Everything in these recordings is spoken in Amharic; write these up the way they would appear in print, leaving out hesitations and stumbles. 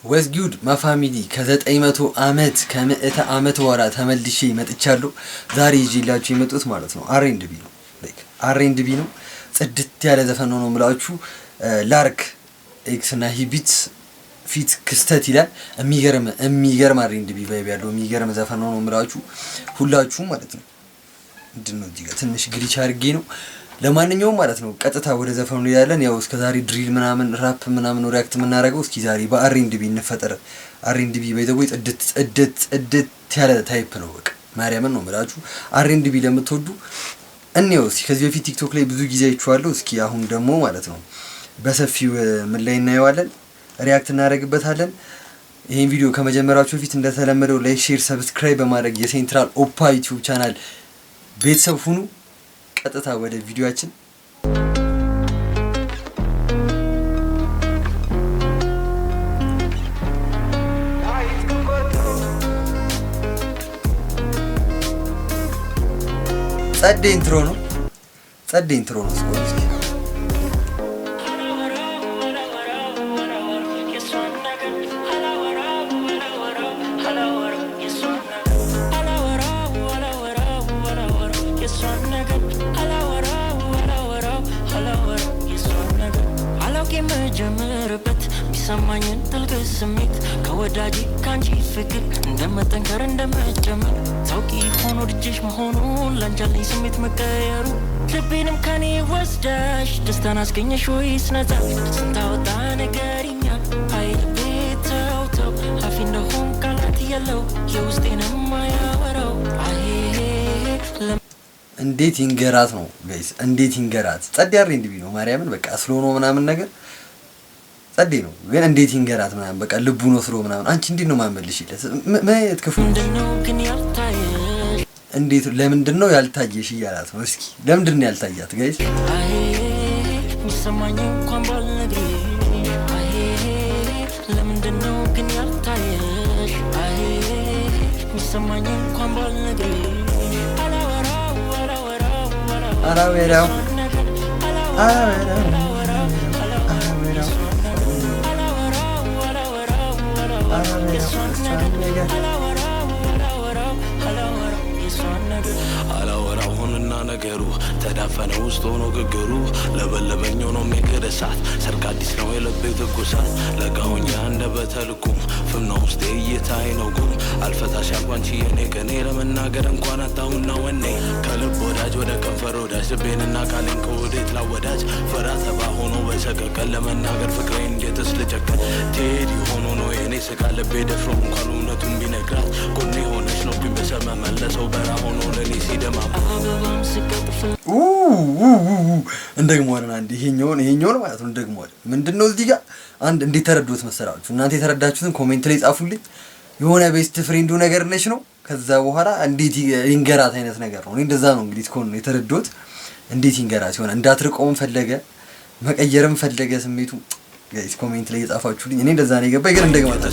ወዝጊውድ ማፋሚሊ ከ900 ዓመት ከ100 ዓመት በኋላ ተመልሼ መጥቻለሁ። ዛሬ ይዤላችሁ የመጡት ማለት ነው አር&ቢ ነው። አር&ቢ ነው። ጽድት ያለ ዘፈን ነው የምላችሁ። ላርክ ኤክስ እና ሂቢት ፊት ክስተት ይላል። የሚገርም አር&ቢ ቫይብ ያለው የሚገርም ዘፈን ነው የምላችሁ ሁላችሁም ማለት ነው። ምንድነው እዚህ ጋር ትንሽ ግሊች አድርጌ ነው። ለማንኛውም ማለት ነው ቀጥታ ወደ ዘፈኑ ያለን ያው እስከ ዛሬ ድሪል ምናምን ራፕ ምናምን ሪያክት የምናደርገው እስኪ ዛሬ በአር&ቢ እንፈጠር። አር&ቢ በይዘው ጽድት ያለ ታይፕ ነው። በቃ ማርያምን ነው የምላችሁ። አር&ቢ ለምትወዱ እንየው እስኪ። ከዚህ በፊት ቲክቶክ ላይ ብዙ ጊዜ አይቼዋለሁ። እስኪ አሁን ደግሞ ማለት ነው በሰፊው ምን ላይ እናየዋለን፣ ሪያክት እናደርግበታለን። ይሄን ቪዲዮ ከመጀመራችሁ በፊት እንደተለመደው ላይክ፣ ሼር፣ ሰብስክራይብ በማድረግ የሴንትራል ኦፓ ዩቲዩብ ቻናል ቤተሰብ ሁኑ። ቀጥታ ወደ ቪዲዮአችን ጸዴ ኢንትሮ ነው። እስኪ ጀምርበት ሚሰማኝን ጥልቅ ስሜት ከወዳጅ ካንቺ ፍቅር እንደመጠንከር እንደመጨመር ታውቂ ሆኖ ልጅሽ መሆኑን ላንቻለኝ ስሜት መቀየሩ ልቤንም ከኔ ወስደሽ ደስታን አስገኘሽ ወይስ ነፃ ስንታወጣ ነገርኛ አይልቤ ተውተው አፊ እንደሆን ቃላት የለው የውስጤንም ማያወራው እንዴት ይንገራት ነው ጋይስ፣ እንዴት ይንገራት። ጸዴ አር&ቢ ነው ማርያምን። በቃ ስሎ ነው ምናምን ነገር ጸዴ ነው ግን እንዴት ይንገራት ምናምን በቃ ልቡ ነው ስሎ ምናምን። አንቺ እንዴት ነው ማመልሽለት? ማየት ክፉ እንዴት ለምንድን ነው ያልታየሽ እያላት ነው። እስኪ ለምንድን ነው ያልታያት ጋይስ? ሚሰማኝ እንኳን ባልነግርሽ ለምንድን ነው ግን ያልታየሽ? ሚሰማኝ እንኳን ባልነግርሽ አላወራው ሆንና ነገሩ ተዳፈነ ውስጥ ሆኖ ግግሩ ለበለበኝ ሆኖ የሚክድ እሳት ሰርግ አዲስ ነው የልቤ ትኩሳት ለጋሁኛ እንደ በተልኩም ፍምና ውስጤ እይታይ ነው ጉም አልፈታሽ ያልኳንቺ የኔ ከኔ ለመናገር እንኳን አጣውና ወኔ ከልብ ወዳጅ ወደ ከንፈር ወዳጅ ልቤንና ቃሌን ከወዴት ላወዳጅ ፈራ ተባ ሆኖ በሰቀቀን ለመናገር ፍቅሬ እንዴትስ ልጨቀን ቴዲ ሆኖ ነው የኔ ስጋ ልቤ ደፍሮ እንኳን እውነቱን ቢነግራት ጎኔ ሆነች ነው ቢበሰመ መለሰው በራ ሆኖ ለኔ ሲደማም እንደግሞዋለን። አንድ ይሄኛውን ማለት ነው እንደግሞዋለን። ምንድነው እዚህ ጋር አንድ እንዴት ተረዱት መሰራችሁ? እናንተ የተረዳችሁትን ኮሜንት ላይ ጻፉልኝ። የሆነ ቤስት ፍሬንዱ ነገር ነች ነው ከዛ በኋላ እንዴት ይንገራት አይነት ነገር ነው። እኔ እንደዛ ነው እንግዲህ ነው የተረዱት። እንዴት ይንገራት ይሆናል። እንዳትርቆም ፈለገ መቀየርም ፈለገ ስሜቱ ጋይስ ኮሜንት ላይ የጻፋችሁልኝ እኔ እንደዛ ነው የገባኝ። ግን እንደግሞዋለን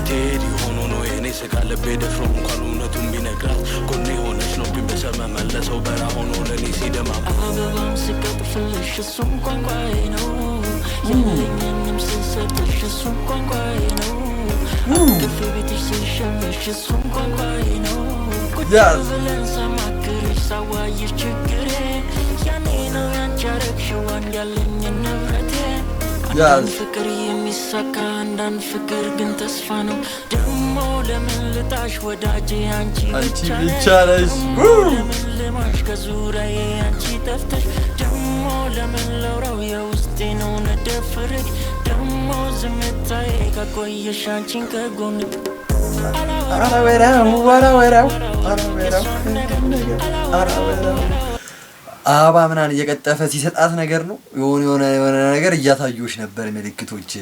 ቴዲ ሆኖ ነው የኔ ስጋ ልቤ ደፍሮ እንኳን እውነቱን ቢነግራት ጎኔ ሆነች ነው ቢበሰመ መለሰው በራ ሆኖ ለኔ ሲደማም አበባም ስቀጥፍልሽ እሱም ቋንቋዬ ነው የለኝንም ስሰጥሽ እሱም ቋንቋዬ ነው አቅፍ ቤትሽ ስሸምሽ እሱም ቋንቋዬ ነው ቁጭ ብለን ሳማክርሽ ሳዋይሽ ችግሬ ያኔ ነው ያንቺ ያረግሽው አንድ ያለኝ ንብረቴ አንዳንድ ፍቅር የሚሳካ አንዳንድ ፍቅር ግን ተስፋ ነው ደሞ ለምን ልጣሽ ወዳጄ አንቺ ብቻ ነሽ ለምን ልማሽ ከዙሪያዬ አንቺ ጠፍተሽ ደሞ ለምን ለውራው የውስጤን እውነት ደፍሬ ደሞ ዝምታዬ ካቆየሽ አንቺን ከጎን አላወራው አበባ ምናምን እየቀጠፈ ሲሰጣት ነገር ነው የሆነ ነገር እያሳዩሽ ነበር ምልክቶች።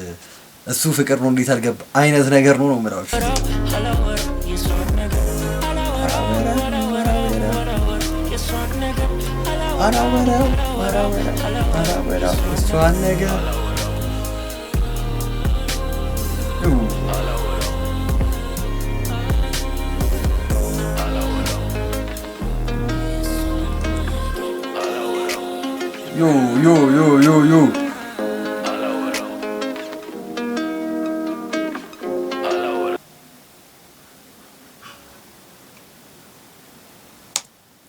እሱ ፍቅር ነው እንዴት አልገባ አይነት ነገር ነው የምላችሁ። እሷን ነገር Yo.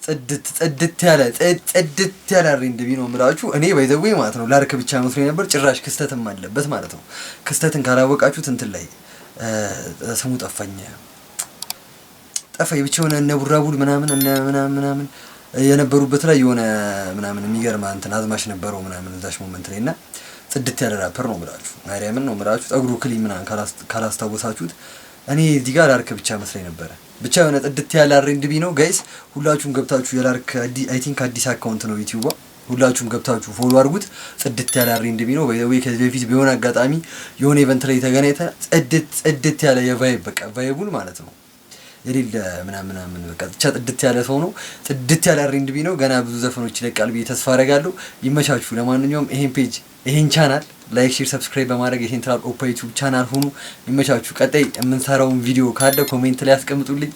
ጽድት ያለ R&B ነው የምላችሁ። እኔ ባይ ዘ ዌይ ማለት ነው ላርክ ብቻ መስሎኝ ነበር። ጭራሽ ክስተትም አለበት ማለት ነው። ክስተትን ካላወቃችሁት እንትን ላይ ስሙ ጠፋኝ ብቻ የሆነ እነ ቡራቡድ ምናምን የነበሩበት ላይ የሆነ ምናምን የሚገርም እንትን አዝማሽ ነበረው ምናምን እዛሽ ሞመንት ላይ እና ጽድት ያለ ራፐር ነው የምላችሁ። ማርያምን ነው የምላችሁ። ፀጉሩ ክሊን ምናምን ካላስታወሳችሁት እኔ እዚህ ጋር ላርክ ብቻ መስሎኝ ነበረ። ብቻ የሆነ ጽድት ያለ R&B ነው ጋይስ። ሁላችሁም ገብታችሁ የላርክ አይ ቲንክ አዲስ አካውንት ነው ዩቲዩብ፣ ሁላችሁም ገብታችሁ ፎሎ አድርጉት። ጽድት ያለ R&B ነው። ወይ ከዚህ በፊት ቢሆን አጋጣሚ የሆነ ኢቨንት ላይ ተገናኝተን ጽድት ያለ የቫይብ በቃ ቫይቡን ማለት ነው የሌለ ምናምን በቃ ብቻ ጽድት ያለ ሰው ነው። ጽድት ያለ R&B ነው። ገና ብዙ ዘፈኖች ይለቃል ብዬ ተስፋ አደርጋለሁ። ይመቻችሁ። ለማንኛውም ይሄን ቻናል ላይክ፣ ሼር፣ ሰብስክራይብ በማድረግ የሴንትራል ኦፓ ዩቲዩብ ቻናል ሁኑ። ይመቻችሁ። ቀጣይ የምንሰራውን ቪዲዮ ካለ ኮሜንት ላይ አስቀምጡልኝ።